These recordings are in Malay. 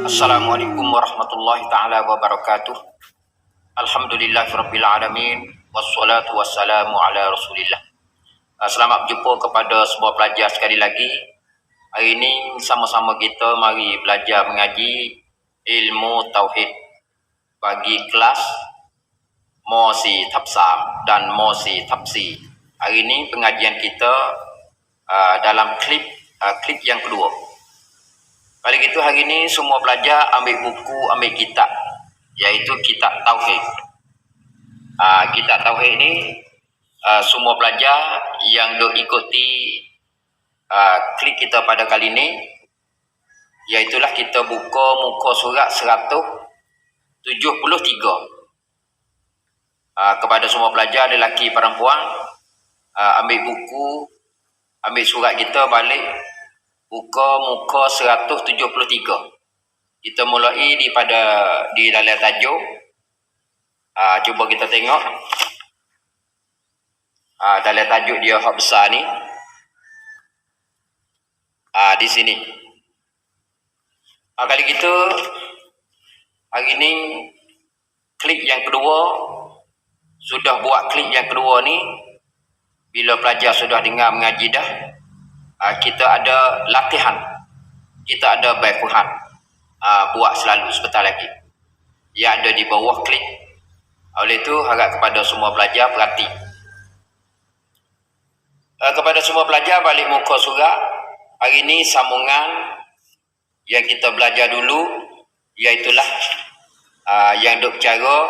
Assalamualaikum warahmatullahi taala wabarakatuh. Alhamdulillahirabbil alamin wassalatu wassalamu ala Rasulillah. Selamat berjumpa kepada semua pelajar sekali lagi. Hari ini sama-sama kita mari belajar mengaji ilmu tauhid bagi kelas Mosi Tapsam dan Mosi Tapsi. Hari ini pengajian kita dalam klip yang kedua. Kali gitu hari ini semua pelajar ambil buku, ambil kitab, iaitu kitab Tauhid. Kitab Tauhid ini semua pelajar yang dok ikuti klik kita pada kali ini, iaitulah kita buka muka surat 173. Kepada semua pelajar lelaki perempuan, ambil buku, ambil surat kita balik. Buka muka 173. Kita mulai di dalam tajuk. Cuba kita tengok. Dalam tajuk dia hak besar ni. Di sini. Kali kita hari ni klik yang kedua. Sudah buat klik yang kedua ni. Bila pelajar sudah dengar mengaji dah, kita ada latihan, kita ada baikuhan, buat selalu sebentar lagi. Ia ada di bawah klik. Oleh itu harap kepada semua pelajar perhati. Kepada semua pelajar balik muka surat. Hari ini sambungan yang kita belajar dulu, iaitulah yang duk cara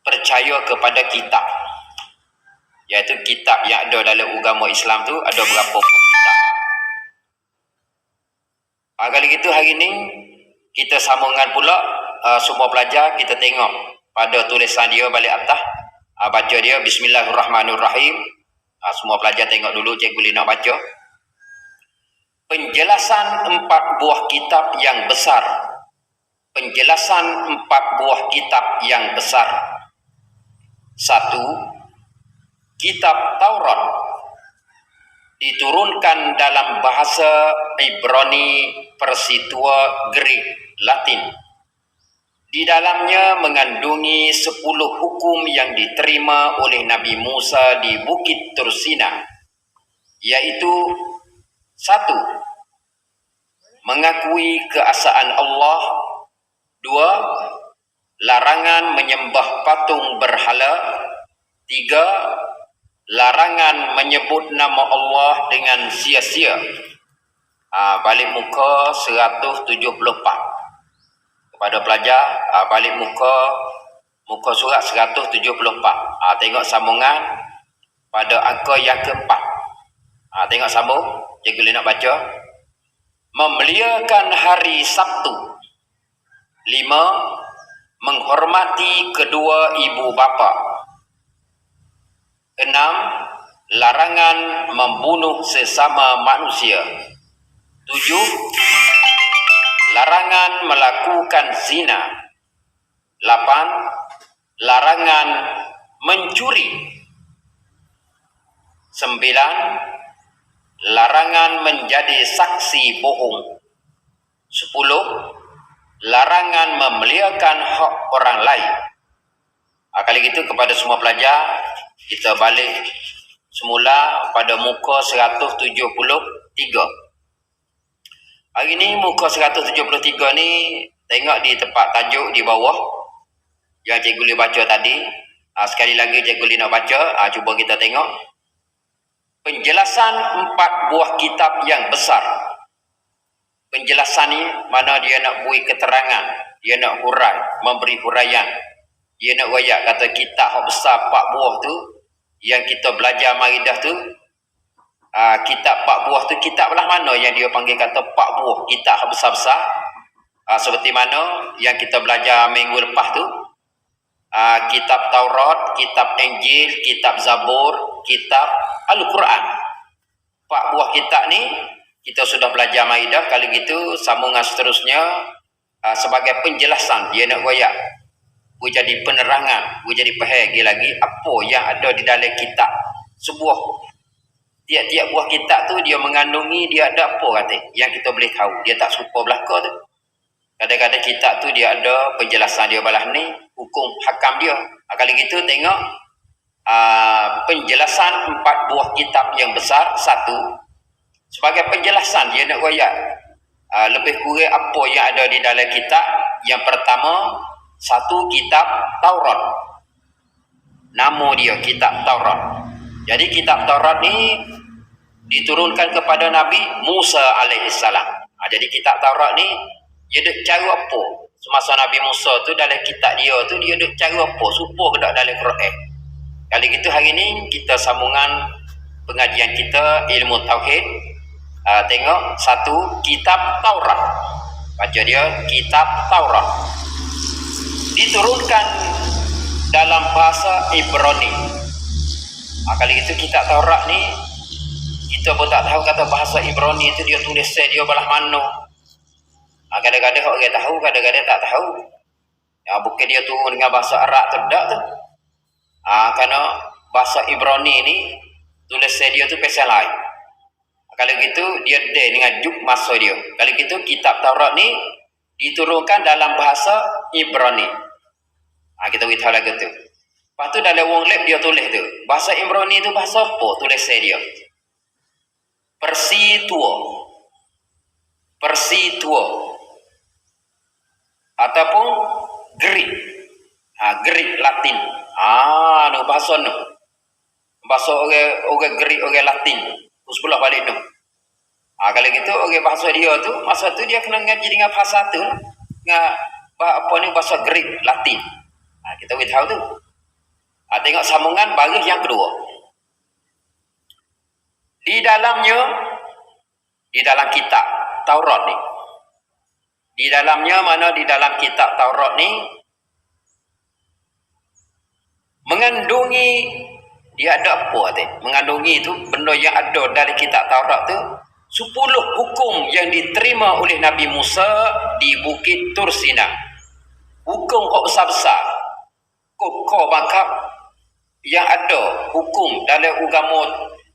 percaya kepada kitab. Iaitu kitab yang ada dalam agama Islam tu ada berapa kitab. Kali gitu hari ni kita sambungan pula semua pelajar kita tengok pada tulisan dia balik atas. Baca dia Bismillahirrahmanirrahim. Semua pelajar tengok dulu, cikgu Lina baca. Penjelasan 4 buah kitab yang besar. Penjelasan 4 buah kitab yang besar. 1. Kitab Taurat diturunkan dalam bahasa Ibrani, Persitua, Greek, Latin. Di dalamnya mengandungi 10 hukum yang diterima oleh Nabi Musa di Bukit Tursina, yaitu 1. Mengakui keesaan Allah. 2. Larangan menyembah patung berhala. 3. Larangan menyebut nama Allah dengan sia-sia. Balik muka 174. Kepada pelajar, balik muka surat 174. Tengok sambungan pada angka yang keempat. Tengok sambung. Cikgu nak baca. Memuliakan hari Sabtu. 5. Menghormati kedua ibu bapa. 6. Larangan membunuh sesama manusia. 7. Larangan melakukan zina. 8. Larangan mencuri. 9. Larangan menjadi saksi bohong. 10. Larangan memuliakan hak orang lain. Kali gitu kepada semua pelajar, kita balik semula pada muka 173. Hari ni muka 173 ni tengok di tempat tajuk di bawah yang cikgu boleh baca tadi. Sekali lagi cikgu boleh nak baca. Cuba kita tengok. Penjelasan 4 buah kitab yang besar. Penjelasan ni mana dia nak beri keterangan, dia nak hurai, memberi huraian. Dia nak royak kata kitab yang besar 4 buah tu yang kita belajar maridah tu. Kitab 4 buah tu kitab belah mana yang dia panggil kata 4 buah kitab yang besar-besar. Seperti mana yang kita belajar minggu lepas tu. Kitab Taurat, kitab Injil, kitab Zabur, kitab Al-Quran. 4 buah kitab ni kita sudah belajar maridah. Kali gitu sambungan seterusnya sebagai penjelasan dia nak royak. Jadi penerangan, jadi pahagi lagi apa yang ada di dalam kitab. Sebuah tiap-tiap buah kitab tu dia mengandungi, dia ada apa kata yang kita boleh tahu. Dia tak serupa belaka tu. Kadang-kadang kitab tu dia ada penjelasan dia balah ni, hukum hakam dia. Kali gitu tengok penjelasan 4 buah kitab yang besar. Satu, sebagai penjelasan dia nak royak lebih kurang apa yang ada di dalam kitab. Yang pertama, satu kitab Taurat. Nama dia kitab Taurat. Jadi kitab Taurat ni diturunkan kepada Nabi Musa alaihissalam. Jadi kitab Taurat ni dia duk cara apa? Semasa Nabi Musa tu dalam kitab dia tu dia duk cara apa? Supaya ke dalam Quran. Kali gitu hari ni kita sambungan pengajian kita ilmu tauhid. Tengok satu kitab Taurat. Baca dia kitab Taurat. Diturunkan dalam bahasa Ibrani. Kali itu kitab Taurat ni kita pun tak tahu kata bahasa Ibrani itu dia tulis dia belah mana. Kadang-kadang orang tahu, kadang-kadang tak tahu. Bukan dia turun dengan bahasa Arab tu tak tu. Kerana bahasa Ibrani ni tulis dia tu pasal lain. Kalau gitu dia dengan juk masa dia. Kalau gitu kitab Taurat ni diturunkan dalam bahasa Ibrani. Kita tahu lagu tu. Lepas tu dalam wong lab dia tulis tu. Bahasa Ibrani tu bahasa apa tulis dia? Persi tua. Persi tua. Ataupun Greek. Greek Latin. No bahasa no. Bahasa orang Greek, orang Latin. Sebelah balik tu. Kalau gitu orang bahasa dia tu, masa tu dia kena ngaji dengan bahasa tu. Dengan apa ni bahasa Greek Latin. Kita tahu tu. Tengok sambungan baris yang kedua. Di dalam kitab Taurat ni. Di dalamnya mana di dalam kitab Taurat ni mengandungi dia ada apa tu? Mengandungi itu benda yang ada dalam kitab Taurat tu 10 hukum yang diterima oleh Nabi Musa di Bukit Tur Sina. Hukum kok besar-besar. Kok bangkap yang ada hukum dalam agama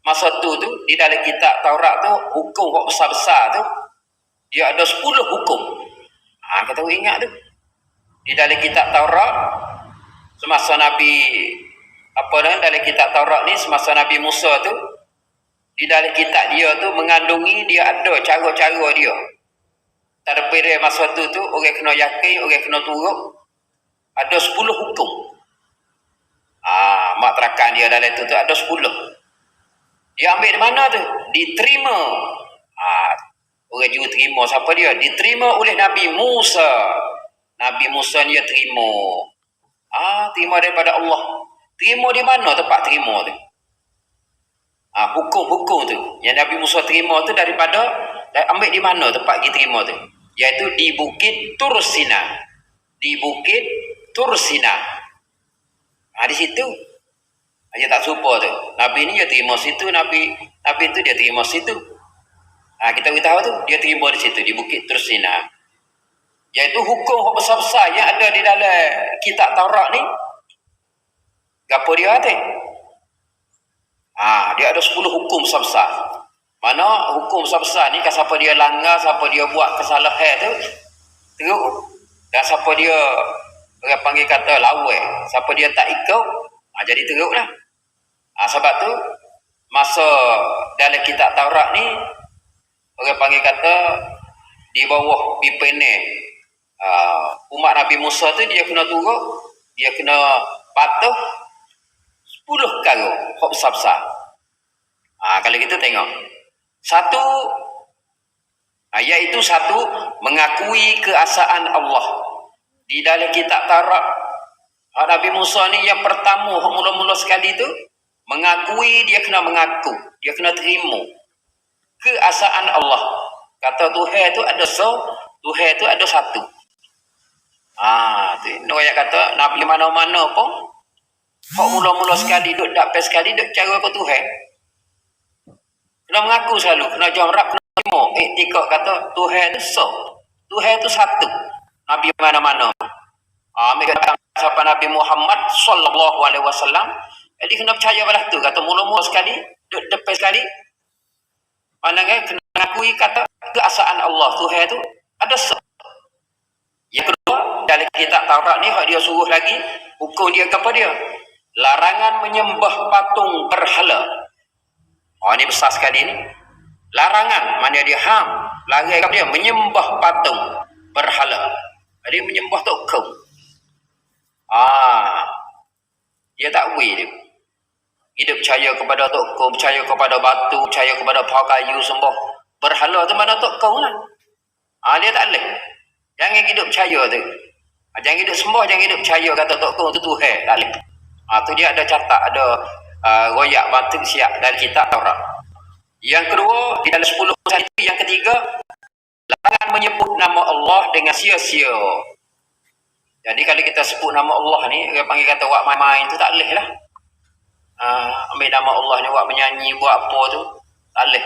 masa tu di dalam kitab Taurat tu hukum kok besar-besar tu dia ada 10 hukum. Kita ingat tu. Di dalam kitab Taurat semasa Nabi dalam kitab Taurat ni semasa Nabi Musa tu di dalam kitab dia tu mengandungi dia ada cara-cara dia. Terpilih masa tu orang kena yakin, orang kena turut ada 10 hukum. Mak terakan dia dalam tu ada 10. Dia ambil di mana tu? Diterima. Orang juga terima siapa dia? Diterima oleh Nabi Musa. Nabi Musa dia terima. Terima daripada Allah. Terima di mana tempat terima tu? Hukum-hukum tu yang Nabi Musa terima tu daripada ambil di mana tempat dia terima tu? Iaitu di Bukit Tur Sina. Di Bukit Tur Sina. Di situ. Dia tak serupa tu. Nabi ni dia terima situ, Nabi tu dia terima situ. Kita tahu tu dia terima di situ di Bukit Tur Sina. Iaitu hukum besar-besar yang ada di dalam kitab Taurat ni. Gapo dia tu? Dia ada 10 hukum besar-besar. Mana hukum besar-besar ni siapa dia langgar, siapa dia buat kesalahan tu teruk. Dan siapa dia orang panggil kata lawai, siapa dia tak ikut, jadi teruklah. Sebab tu masa dalam kitab Taurat ni orang panggil kata di bawah pimpinan umat Nabi Musa tu dia kena turut, dia kena patuh 10 perkara hak besar-besar. Kalau kita tengok satu, iaitu satu mengakui keesaan Allah. Di dalam kitab Taurat Nabi Musa ni yang pertama mula-mula sekali tu mengakui, dia kena mengaku, dia kena terima keesaan Allah. Kata Tuhan tu ada Tuhan tu ada satu. Tu ayat kata Nabi mana-mana pun hak mula-mula sekali duk dapat sekali duk cara ke Tuhan. Kena mengaku selalu, kena jamrak, kena terima. Iktikad kata Tuhan tu Tuhan tu satu. Nabi mana-mana. Mereka kata siapa Nabi Muhammad sallallahu alaihi wasallam, jadi kena percaya belah tu. Kata mula-mula sekali duk dapat sekali. Pandangan kena mengakui kata keesaan Allah Tuhan tu ada Yang kedua, dalam kitab Taurat ni hak dia suruh lagi, hukum dia apa dia? Larangan menyembah patung berhala. Oh, ni besar sekali ni. Larangan, mana dia larang dia menyembah patung berhala. Dia menyembah tokoh. Dia tak boleh dia. Dia percaya kepada tokoh, percaya kepada batu, percaya kepada pohon kayu, sembah berhala tu mana tokoh lah. Dia tak boleh. Jangan hidup percaya tu. Jangan hidup sembah, jangan hidup percaya kata tokoh tu Tuhan. Tak boleh. Tu dia ada catat, ada royak batu siap dalam kitab Taurat. Yang kedua, di dalam 10 itu, yang ketiga, larangan menyebut nama Allah dengan sia-sia. Jadi kalau kita sebut nama Allah ni, dia panggil kata buat main-main tu tak boleh lah. Ambil nama Allah ni buat menyanyi, buat apa tu, tak boleh.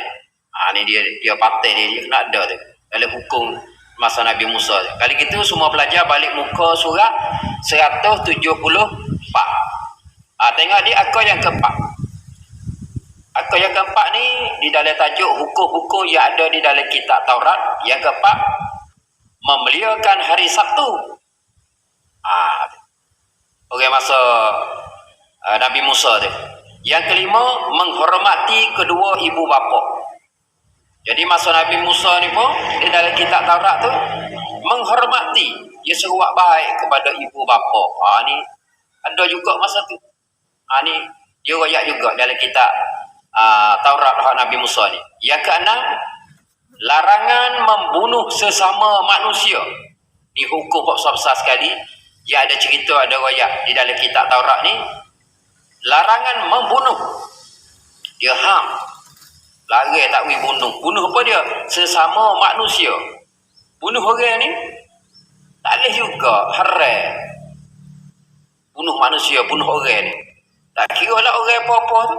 Ni dia patah dia kena ada tu. Dalam hukum masa Nabi Musa tu. Kali gitu semua pelajar balik muka surat 174. Tengok dia akar yang keempat. Akar yang keempat ni di dalam tajuk hukum-hukum yang ada di dalam kitab Taurat. Yang keempat, memuliakan hari Sabtu. Orang masa Nabi Musa tu. Yang kelima, menghormati kedua ibu bapa. Jadi masa Nabi Musa ni pun di dalam kitab Taurat tu menghormati, dia seruak baik kepada ibu bapa. Ni ada juga masa tu. Ni dia royak juga dalam kitab Taurat Nabi Musa ni. Yang keenam, larangan membunuh sesama manusia. Ni hukum besar sekali. Dia ada cerita, ada royak di dalam kitab Taurat ni. Larangan membunuh. Dia larang tak boleh bunuh. Bunuh apa dia? Sesama manusia. Bunuh orang ni tak boleh juga, haram. Bunuh manusia, bunuh orang ni. Tak kira lah orang apa-apa tu.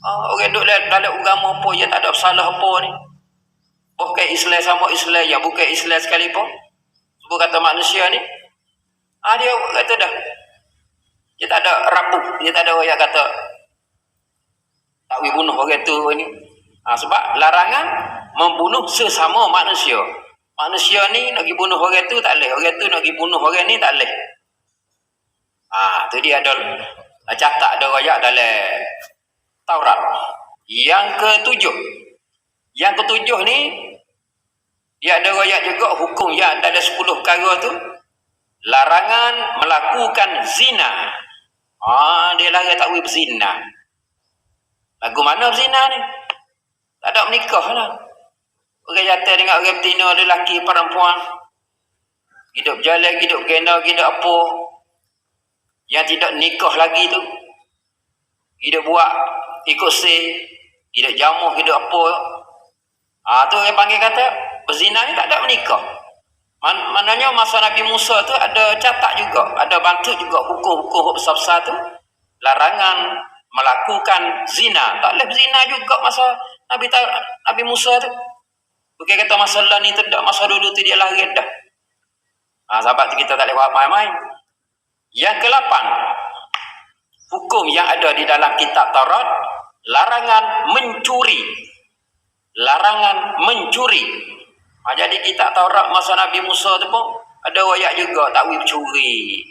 Orang duduk dalam agama apa, dia tak ada salah apa ni. Bukan Islam sama Islam, yang bukan Islam sekalipun. Sebab kata manusia ni, dia kata dah. Dia tak ada rapuh, dia tak ada orang yang kata tak boleh bunuh orang tu ni. Sebab larangan membunuh sesama manusia. Manusia ni nak pergi bunuh orang tu tak boleh. Orang tu nak pergi bunuh orang ni tak boleh. Tu dia ada catat, ada royak dalam Taurat. Yang ketujuh ni dia ada royak juga hukum yang ada 10 perkara tu. Larangan melakukan zina. Dia larang tak boleh berzina. Lagu mana berzina ni? Tak ada menikah lah. Orang jatuh dengan orang betina, lelaki, perempuan. Hidup jalan, hidup kena, hidup apa. Yang tidak nikah lagi tu. Hidup buat, ikut hidup jamuh, hidup apa. Tu orang panggil kata, berzina ni tak ada menikah. Maknanya masa Nabi Musa tu ada catat juga, ada bantu juga hukum-hukum besar-besar tu. Larangan melakukan zina. Tak boleh berzina juga masa Nabi Musa tu. Bukan kata masalah ni tidak, masa dulu tu dia lari dah. Sahabat tu kita tak boleh buat main-main. Yang ke-8, hukum yang ada di dalam kitab Taurat, larangan mencuri. Larangan mencuri. Jadi kitab Taurat masa Nabi Musa tu pun ada royak juga tak boleh curi.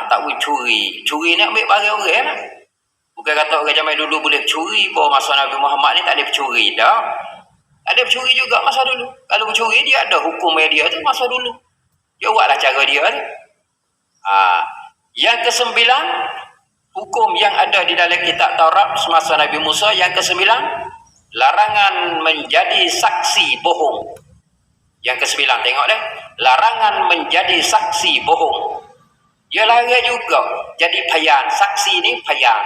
Tak boleh curi. Curi ni ambil barang orang lah. Bukan kata orang zaman dulu boleh curi pun, masa Nabi Muhammad ni tak boleh curi dah. Tak boleh curi juga masa dulu. Kalau bercuri dia ada hukum dia tu masa dulu. Dia buatlah cara dia tu. Yang ke-9, hukum yang ada di dalam kitab Taurat semasa Nabi Musa. Yang ke-9, larangan menjadi saksi bohong. Yang ke-9, tengok deh. Larangan menjadi saksi bohong. Dia larang juga jadi payan. Saksi ni payan.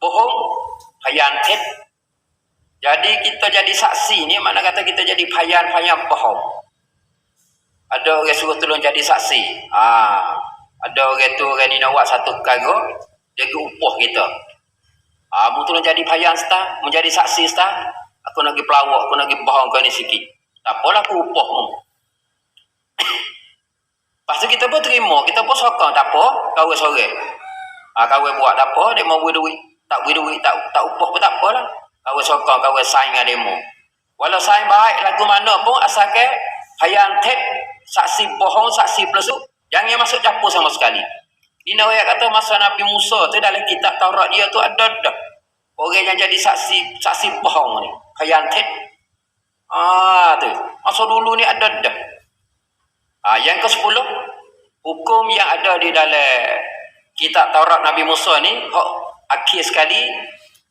Bohong, payan tet. Jadi kita jadi saksi ni, mana kata kita jadi payan bohong. Ada orang suruh tolong jadi saksi. Ada orang tu, orang ni nak buat satu perkara, dia upah kita. Mu tolong jadi payan star, menjadi saksi star. Aku nak pergi pelawak, aku nak pergi bohong kau ni sikit. Tak apalah, aku upah mu. Lepas tu kita pun terima, kita pun sokong, tak apa, kawin sore. Kawin buat tak apa, dia mau beri duit. Tak beri duit, tak upah pun tak apalah. Kawin sokong, kawin sign dengan demo. Walau sign baik lagu mana pun, asalkan payan tek saksi bohong, saksi palsu, jangan masuk campur sama sekali. Ini ayat kata masa Nabi Musa tu dalam kitab Taurat dia tu ada dah orang yang jadi saksi bohong ni, khianat. Tu. Masa dulu ni ada dah. Yang ke-10, hukum yang ada di dalam kitab Taurat Nabi Musa ni, hak akhir sekali,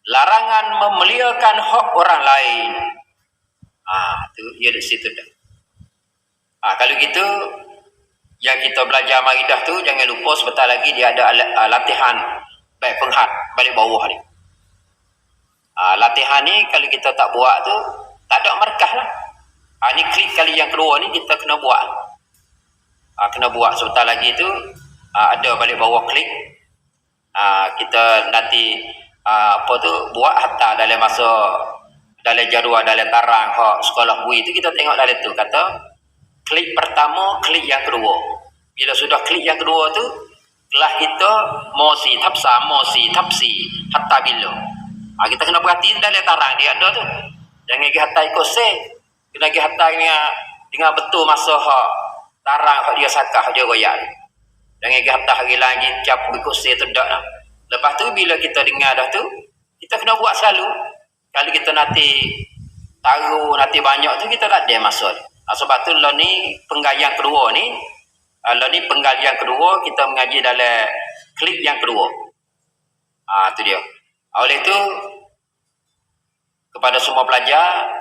larangan memuliakan hak orang lain. Tu dia di situ dah. Kalau gitu, yang kita belajar Maidah tu, jangan lupa sebentar lagi dia ada latihan baik penghat balik bawah ni. Latihan ni kalau kita tak buat tu, tak ada markah lah. Ni klik kali yang kedua ni kita kena buat. Kena buat sebentar lagi tu, ada balik bawah klik. Kita nanti buat hatta dalam masa dalam jadual, dalam tarang sekolah bui tu kita tengok dalam tu kata klik pertama, klik yang kedua. Bila sudah klik yang kedua tu, kelas kita mosi tapsi hatta bila. Kita kena perhati dalam tarang dia ada tu. Jangan pergi hatta ikut kena pergi hatta dengan betul masa tarang dia sakah, dia goyak. Jangan pergi hatta hari lagi cap ikut tu dak lah. Lepas tu bila kita dengar dah tu, kita kena buat selalu. Kalau kita nanti taruh nanti banyak tu, kita tak ada masuk. Sebab tu lah ni penggalian kedua ni, penggalian kedua kita mengaji dalam klik yang kedua. Tu dia. Oleh itu kepada semua pelajar,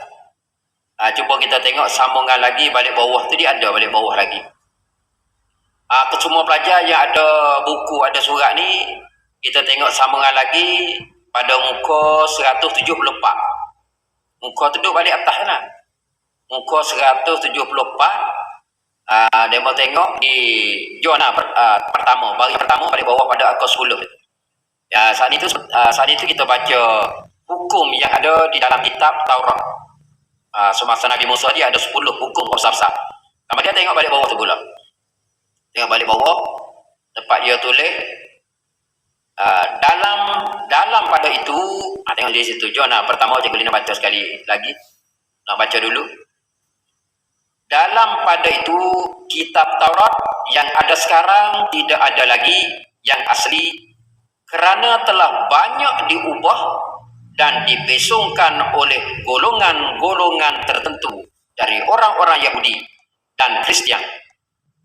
cuba kita tengok sambungan lagi balik bawah tu, dia ada balik bawah lagi. Ke semua pelajar yang ada buku, ada surat ni, kita tengok sambungan lagi pada muka 174. Muka tu duduk balik atas lah. Muka 174. Dia mau tengok di zona pertama, baris pertama balik bawah pada akar 10. Saat itu kita baca hukum yang ada di dalam kitab Taurat. Semasa Nabi Musa dia ada 10 hukum besar-besar. Kemudian tengok balik bawah tu pula. Tengok balik bawah, tempat dia tulis dalam pada itu, tengok di situ zona pertama je, boleh nak baca sekali lagi. Nak baca dulu. Dalam pada itu kitab Taurat yang ada sekarang tidak ada lagi yang asli, kerana telah banyak diubah dan dipesongkan oleh golongan-golongan tertentu dari orang-orang Yahudi dan Kristian.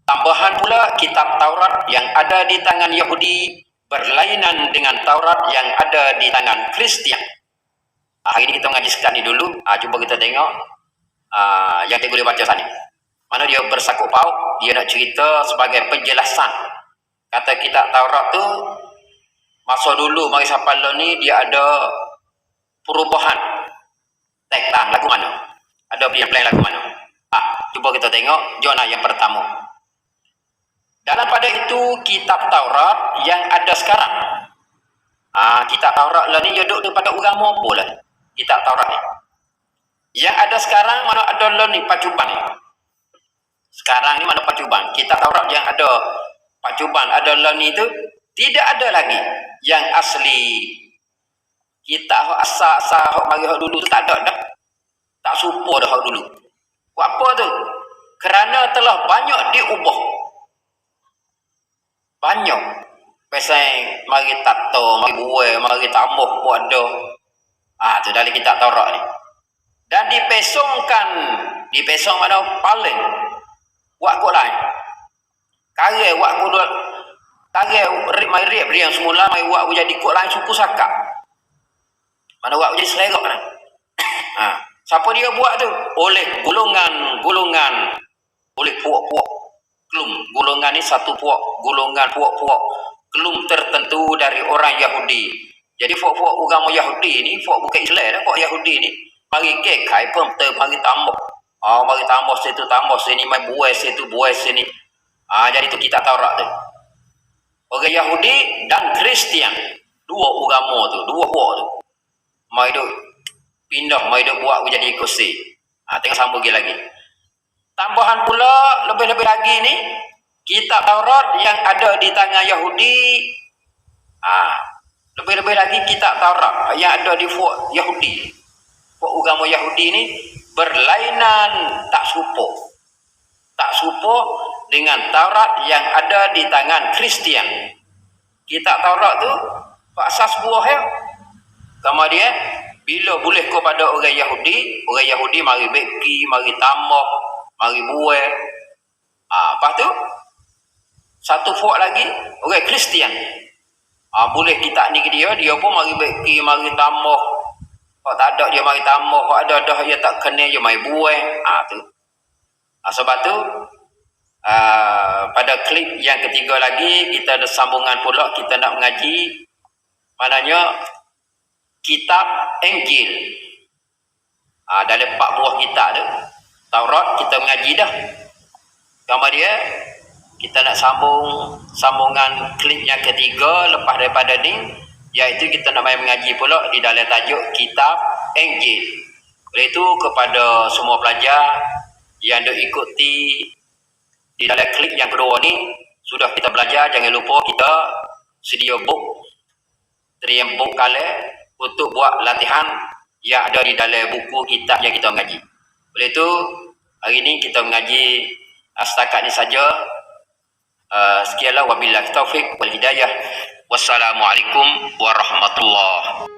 Tambahan pula kitab Taurat yang ada di tangan Yahudi berlainan dengan Taurat yang ada di tangan Kristian. Hari ini kita mengaji sekat ni dulu. Cuba kita tengok yang kita boleh baca sana. Mana dia bersakut paut, dia nak cerita sebagai penjelasan. Kata kitab Taurat tu, masa dulu mari sapal ni dia ada perubahan. Tagline lagu mana? Ada plan lagu mana? Cuba kita tengok zona yang pertama. Dalam pada itu kitab Taurat yang ada sekarang. Kitab Taurat lah ni dia duduk pada agama apa lah. Kitab Taurat ni. Yang ada sekarang mana ada lah ni pacuban ni. Sekarang ni mana pacuban. Kitab Taurat yang ada pacuban ada lah ni tu tidak ada lagi yang asli. Kitab asal-asal mari dulu tu tak ada dah. Tak serupa dah dulu. Buat apa tu? Kerana telah banyak diubah. Banyak. Pasal mari tato, mari buai, mari tambah pun ada. Tu dari kitab Taurat ni. Dan dipesong mana paling. Buat kot lain. Kare buat kot dua. Kare mai rip dia yang semula mai buat jadi kot lain suku sakak. Mana buat jadi selerok lah. Siapa dia buat tu? Oleh golongan, oleh puak-puak kelum. Golongan ni satu puak, golongan puak-puak kelum tertentu dari orang Yahudi. Jadi puak-puak agama Yahudi ni, puak bukan Islam dah, puak Yahudi ni mari kekai pun mari tambah. Mari tambah situ, tambah sini, mai buai situ, buai sini. Jadi tu kita Taurat tu. Orang Yahudi dan Kristian, dua agama tu, dua puak tu. Mai duk pindah, mai duk buat jadi kursi. Tengok sambung lagi. Tambahan pula lebih-lebih lagi ni kitab Taurat yang ada di tangan Yahudi. Lebih-lebih lagi kitab Taurat yang ada di puak Yahudi. Puak agama Yahudi ni berlainan tak serupa. tak serupa dengan Taurat yang ada di tangan Kristian. Kitab Taurat tu pak asas buah ya. Kemudian bila boleh kepada orang Yahudi mari beki, mari tambah, mari buah. Lepas tu satu puak lagi orang Kristian. Boleh kitab ni ke dia pun mari beki, mari tambah. Kalau tak ada dia mari tambah, kalau ada dah dia tak kena dia mari buah. Tu. Sebab tu pada klip yang ketiga lagi kita ada sambungan pula, kita nak mengaji maknanya kitab Injil. Dalam 4 buah kitab tu Taurat kita mengaji dah. Kemudian kita nak sambungan klip yang ketiga lepas daripada ni, iaitu kita nak main mengaji pula di dalam tajuk kitab Injil. Oleh itu kepada semua pelajar yang duk ikuti di dalam klip yang kedua ni, sudah kita belajar, jangan lupa kita sedia book, terima book kalian untuk buat latihan yang ada di dalam buku kitab yang kita mengaji. Oleh itu hari ini kita mengaji setakat ini saja. Sekianlah, wabillahi taufik wal hidayah. Wassalamualaikum warahmatullahi